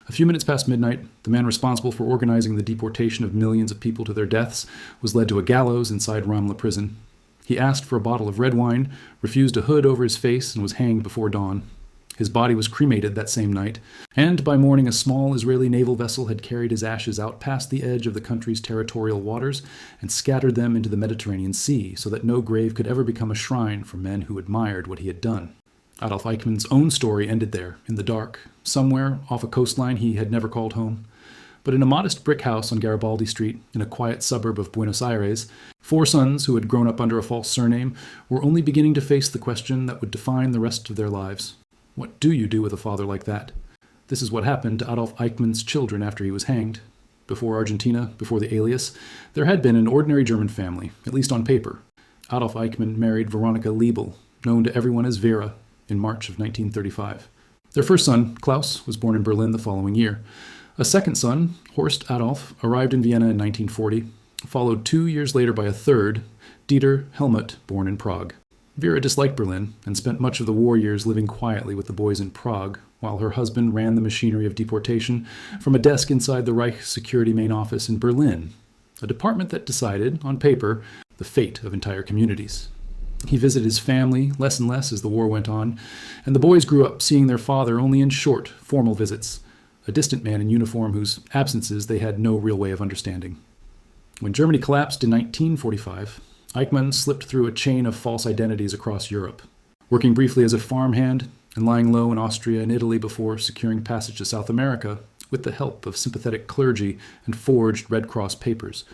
A few minutes past midnight, the man responsible for organizing the deportation of millions of people to their deaths was led to a gallows inside Ramla prison. He asked for a bottle of red wine, refused a hood over his face, and was hanged before dawn. His body was cremated that same night, and by morning a small Israeli naval vessel had carried his ashes out past the edge of the country's territorial waters and scattered them into the Mediterranean Sea so that no grave could ever become a shrine for men who admired what he had done. Adolf Eichmann's own story ended there, in the dark, somewhere off a coastline he had never called home. But in a modest brick house on Garibaldi Street, in a quiet suburb of Buenos Aires, 4 sons who had grown up under a false surname were only beginning to face the question that would define the rest of their lives. What do you do with a father like that? This is what happened to Adolf Eichmann's children after he was hanged. Before Argentina, before the alias, there had been an ordinary German family, at least on paper. Adolf Eichmann married Veronica Liebel, known to everyone as Vera, in March of 1935. Their first son, Klaus, was born in Berlin the following year. A second son, Horst Adolf, arrived in Vienna in 1940, followed 2 years later by a third, Dieter Helmut, born in Prague. Vera disliked Berlin and spent much of the war years living quietly with the boys in Prague, while her husband ran the machinery of deportation from a desk inside the Reich Security main office in Berlin, a department that decided, on paper, the fate of entire communities. He visited his family less and less as the war went on, and the boys grew up seeing their father only in short, formal visits, a distant man in uniform whose absences they had no real way of understanding. When Germany collapsed in 1945, Eichmann slipped through a chain of false identities across Europe, working briefly as a farmhand and lying low in Austria and Italy before securing passage to South America with the help of sympathetic clergy and forged Red Cross papers.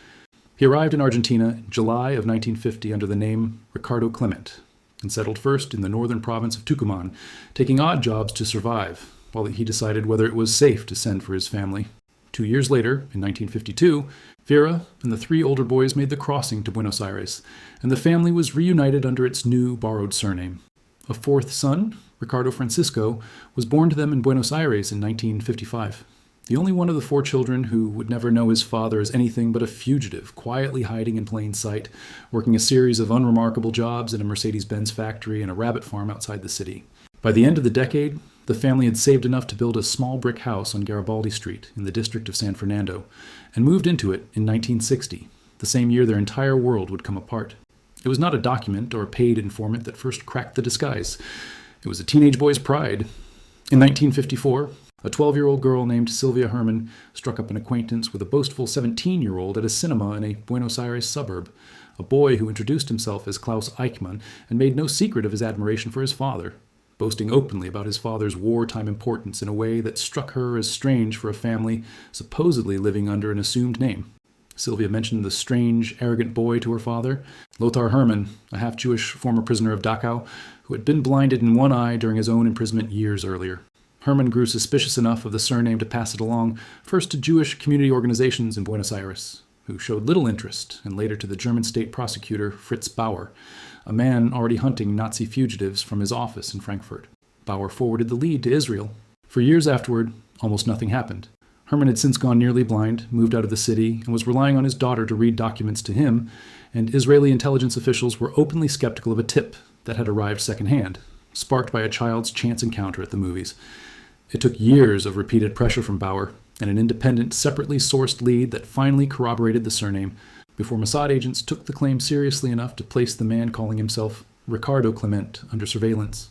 He arrived in Argentina in July of 1950 under the name Ricardo Clement and settled first in the northern province of Tucumán, taking odd jobs to survive while he decided whether it was safe to send for his family. 2 years later, in 1952, Vera and the 3 older boys made the crossing to Buenos Aires, and the family was reunited under its new borrowed surname. A 4th son, Ricardo Francisco, was born to them in Buenos Aires in 1955. The only one of the 4 children who would never know his father as anything but a fugitive, quietly hiding in plain sight, working a series of unremarkable jobs in a Mercedes-Benz factory and a rabbit farm outside the city. By the end of the decade, the family had saved enough to build a small brick house on Garibaldi Street in the district of San Fernando, and moved into it in 1960, the same year their entire world would come apart. It was not a document or a paid informant that first cracked the disguise. It was a teenage boy's pride. In 1954, a 12-year-old girl named Sylvia Herman struck up an acquaintance with a boastful 17-year-old at a cinema in a Buenos Aires suburb, a boy who introduced himself as Klaus Eichmann and made no secret of his admiration for his father, boasting openly about his father's wartime importance in a way that struck her as strange for a family supposedly living under an assumed name. Sylvia mentioned the strange, arrogant boy to her father, Lothar Hermann, a half-Jewish former prisoner of Dachau, who had been blinded in one eye during his own imprisonment years earlier. Hermann grew suspicious enough of the surname to pass it along, first to Jewish community organizations in Buenos Aires, who showed little interest, and later to the German state prosecutor Fritz Bauer, a man already hunting Nazi fugitives from his office in Frankfurt. Bauer forwarded the lead to Israel. For years afterward, almost nothing happened. Hermann had since gone nearly blind, moved out of the city, and was relying on his daughter to read documents to him, and Israeli intelligence officials were openly skeptical of a tip that had arrived secondhand, sparked by a child's chance encounter at the movies. It took years of repeated pressure from Bauer and an independent, separately sourced lead that finally corroborated the surname before Mossad agents took the claim seriously enough to place the man calling himself Ricardo Clement under surveillance.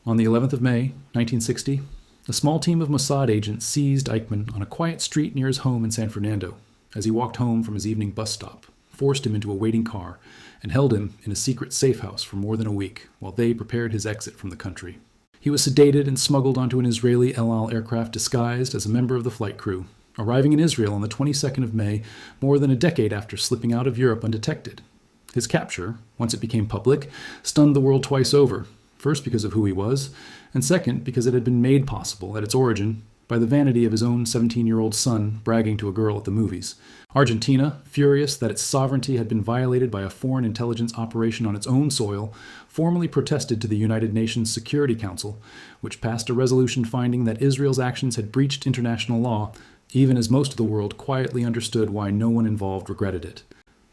On the 11th of May, 1960, a small team of Mossad agents seized Eichmann on a quiet street near his home in San Fernando as he walked home from his evening bus stop, forced him into a waiting car, and held him in a secret safe house for more than a week while they prepared his exit from the country. He was sedated and smuggled onto an Israeli El Al aircraft disguised as a member of the flight crew, arriving in Israel on the 22nd of May, more than a decade after slipping out of Europe undetected. His capture, once it became public, stunned the world twice over, first because of who he was, and second because it had been made possible at its origin by the vanity of his own 17-year-old son bragging to a girl at the movies. Argentina, furious that its sovereignty had been violated by a foreign intelligence operation on its own soil, formally protested to the United Nations Security Council, which passed a resolution finding that Israel's actions had breached international law, even as most of the world quietly understood why no one involved regretted it.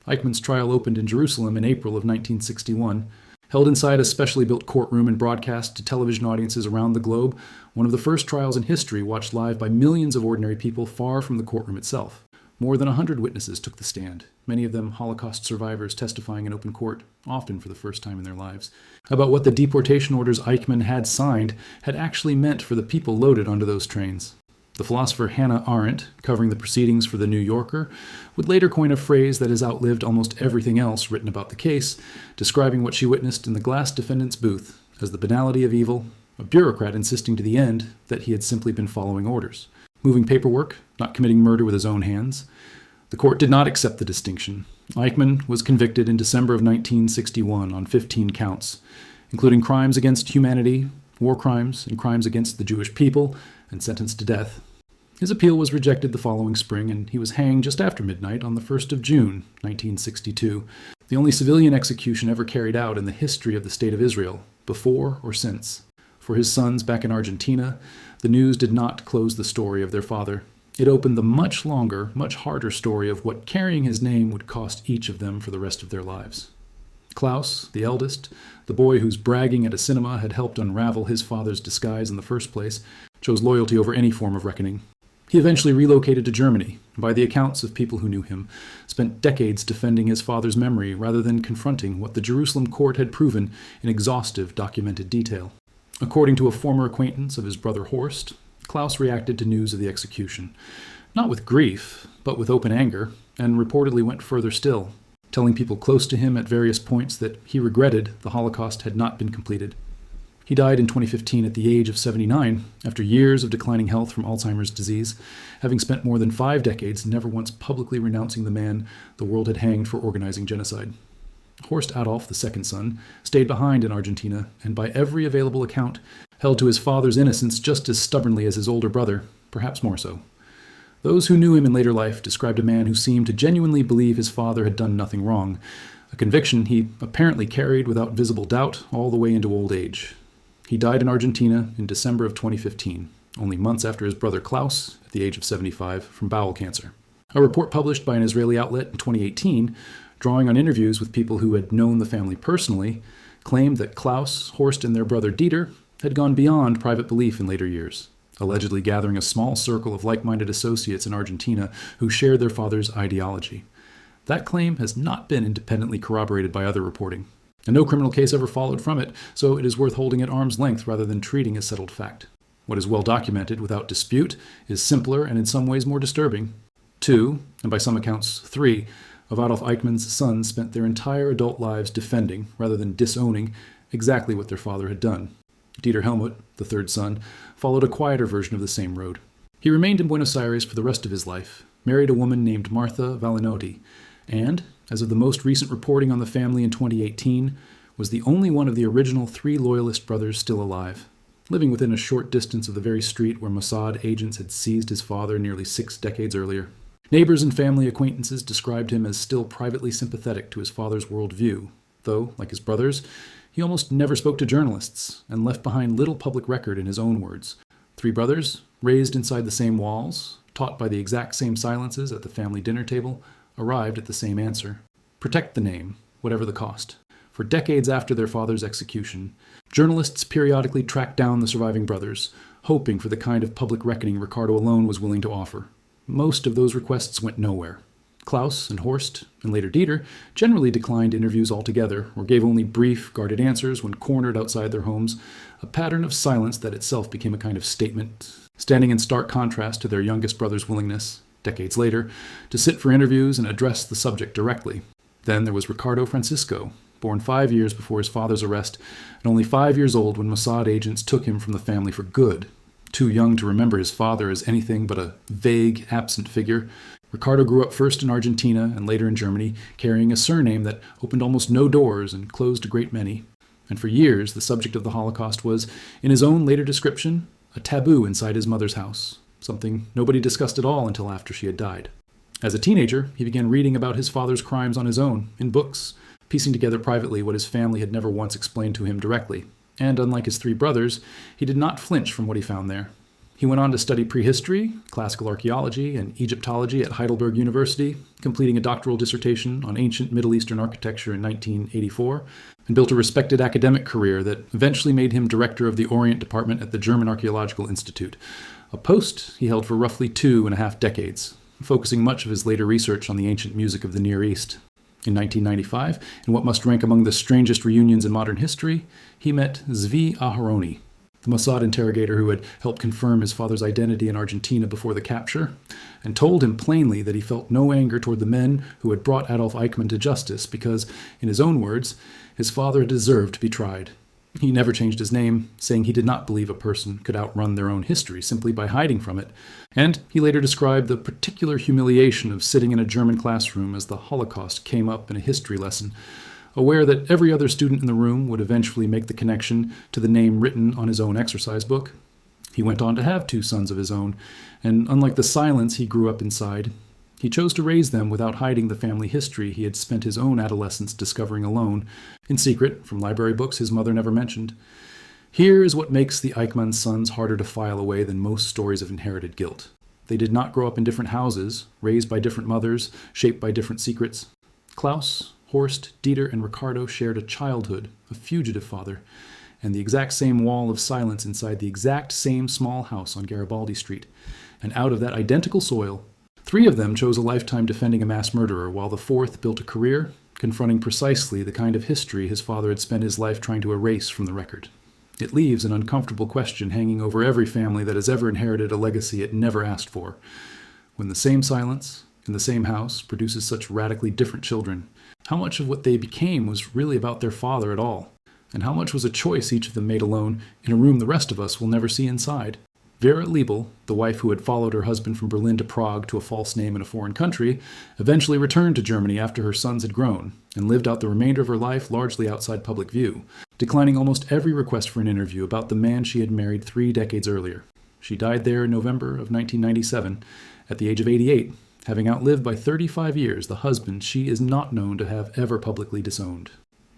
Eichmann's trial opened in Jerusalem in April of 1961. Held inside a specially built courtroom and broadcast to television audiences around the globe, one of the first trials in history watched live by millions of ordinary people far from the courtroom itself. More than 100 witnesses took the stand, many of them Holocaust survivors testifying in open court, often for the first time in their lives, about what the deportation orders Eichmann had signed had actually meant for the people loaded onto those trains. The philosopher Hannah Arendt, covering the proceedings for The New Yorker, would later coin a phrase that has outlived almost everything else written about the case, describing what she witnessed in the glass defendant's booth as the banality of evil, a bureaucrat insisting to the end that he had simply been following orders, moving paperwork, not committing murder with his own hands. The court did not accept the distinction. Eichmann was convicted in December of 1961 on 15 counts, including crimes against humanity, war crimes, and crimes against the Jewish people, and sentenced to death. His appeal was rejected the following spring, and he was hanged just after midnight on the 1st of June, 1962, the only civilian execution ever carried out in the history of the State of Israel, before or since. For his sons back in Argentina, the news did not close the story of their father. It opened the much longer, much harder story of what carrying his name would cost each of them for the rest of their lives. Klaus, the eldest, the boy whose bragging at a cinema had helped unravel his father's disguise in the first place, chose loyalty over any form of reckoning. He eventually relocated to Germany, and by the accounts of people who knew him, spent decades defending his father's memory rather than confronting what the Jerusalem court had proven in exhaustive documented detail. According to a former acquaintance of his brother Horst, Klaus reacted to news of the execution, not with grief, but with open anger, and reportedly went further still, telling people close to him at various points that he regretted the Holocaust had not been completed. He died in 2015 at the age of 79, after years of declining health from Alzheimer's disease, having spent more than 5 decades never once publicly renouncing the man the world had hanged for organizing genocide. Horst Adolf, the second son, stayed behind in Argentina, and by every available account, held to his father's innocence just as stubbornly as his older brother, perhaps more so. Those who knew him in later life described a man who seemed to genuinely believe his father had done nothing wrong, a conviction he apparently carried without visible doubt all the way into old age. He died in Argentina in December of 2015, only months after his brother Klaus, at the age of 75, from bowel cancer. A report published by an Israeli outlet in 2018, drawing on interviews with people who had known the family personally, claimed that Klaus, Horst, and their brother Dieter had gone beyond private belief in later years, allegedly gathering a small circle of like-minded associates in Argentina who shared their father's ideology. That claim has not been independently corroborated by other reporting, and no criminal case ever followed from it, so it is worth holding at arm's length rather than treating as settled fact. What is well documented without dispute is simpler and in some ways more disturbing. 2, and by some accounts 3, of Adolf Eichmann's sons spent their entire adult lives defending, rather than disowning, exactly what their father had done. Dieter Helmut, the third son, followed a quieter version of the same road. He remained in Buenos Aires for the rest of his life, married a woman named Martha Valinotti, and, as of the most recent reporting on the family in 2018, was the only one of the original 3 loyalist brothers still alive, living within a short distance of the very street where Mossad agents had seized his father nearly 6 decades earlier. Neighbors and family acquaintances described him as still privately sympathetic to his father's worldview, though, like his brothers, he almost never spoke to journalists and left behind little public record in his own words. 3 brothers, raised inside the same walls, taught by the exact same silences at the family dinner table, arrived at the same answer. Protect the name, whatever the cost. For decades after their father's execution, journalists periodically tracked down the surviving brothers, hoping for the kind of public reckoning Ricardo alone was willing to offer. Most of those requests went nowhere. Klaus and Horst, and later Dieter, generally declined interviews altogether or gave only brief, guarded answers when cornered outside their homes, a pattern of silence that itself became a kind of statement, standing in stark contrast to their youngest brother's willingness, decades later, to sit for interviews and address the subject directly. Then there was Ricardo Francisco, born 5 years before his father's arrest, and only 5 years old when Mossad agents took him from the family for good. Too young to remember his father as anything but a vague, absent figure, Ricardo grew up first in Argentina and later in Germany, carrying a surname that opened almost no doors and closed a great many. And for years, the subject of the Holocaust was, in his own later description, a taboo inside his mother's house, something nobody discussed at all until after she had died. As a teenager, he began reading about his father's crimes on his own, in books, piecing together privately what his family had never once explained to him directly. And unlike his 3 brothers, he did not flinch from what he found there. He went on to study prehistory, classical archaeology, and Egyptology at Heidelberg University, completing a doctoral dissertation on ancient Middle Eastern architecture in 1984, and built a respected academic career that eventually made him director of the Orient Department at the German Archaeological Institute, a post he held for roughly 2.5 decades, focusing much of his later research on the ancient music of the Near East. In 1995, in what must rank among the strangest reunions in modern history, he met Zvi Aharoni, the Mossad interrogator who had helped confirm his father's identity in Argentina before the capture, and told him plainly that he felt no anger toward the men who had brought Adolf Eichmann to justice because, in his own words, his father deserved to be tried. He never changed his name, saying he did not believe a person could outrun their own history simply by hiding from it, and he later described the particular humiliation of sitting in a German classroom as the Holocaust came up in a history lesson, aware that every other student in the room would eventually make the connection to the name written on his own exercise book. He went on to have 2 sons of his own, and unlike the silence he grew up inside, he chose to raise them without hiding the family history he had spent his own adolescence discovering alone, in secret, from library books his mother never mentioned. Here is what makes the Eichmann sons harder to file away than most stories of inherited guilt. They did not grow up in different houses, raised by different mothers, shaped by different secrets. Klaus, Horst, Dieter, and Ricardo shared a childhood, a fugitive father, and the exact same wall of silence inside the exact same small house on Garibaldi Street. And out of that identical soil, 3 of them chose a lifetime defending a mass murderer, while the 4th built a career confronting precisely the kind of history his father had spent his life trying to erase from the record. It leaves an uncomfortable question hanging over every family that has ever inherited a legacy it never asked for. When the same silence, in the same house, produces such radically different children, how much of what they became was really about their father at all? And how much was a choice each of them made alone in a room the rest of us will never see inside? Vera Liebel, the wife who had followed her husband from Berlin to Prague to a false name in a foreign country, eventually returned to Germany after her sons had grown, and lived out the remainder of her life largely outside public view, declining almost every request for an interview about the man she had married 3 decades earlier. She died there in November of 1997, at the age of 88, having outlived by 35 years the husband she is not known to have ever publicly disowned.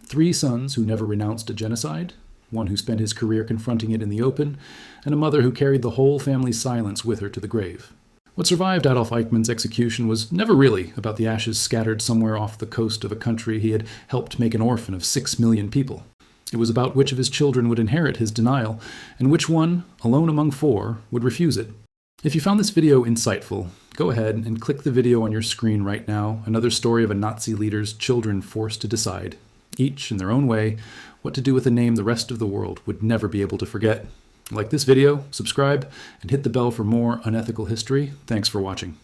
3 sons who never renounced a genocide, one who spent his career confronting it in the open, and a mother who carried the whole family's silence with her to the grave. What survived Adolf Eichmann's execution was never really about the ashes scattered somewhere off the coast of a country he had helped make an orphan of 6 million people. It was about which of his children would inherit his denial, and which one, alone among 4, would refuse it. If you found this video insightful, go ahead and click the video on your screen right now, another story of a Nazi leader's children forced to decide, each in their own way, what to do with a name the rest of the world would never be able to forget. Like this video, subscribe, and hit the bell for more unethical history. Thanks for watching.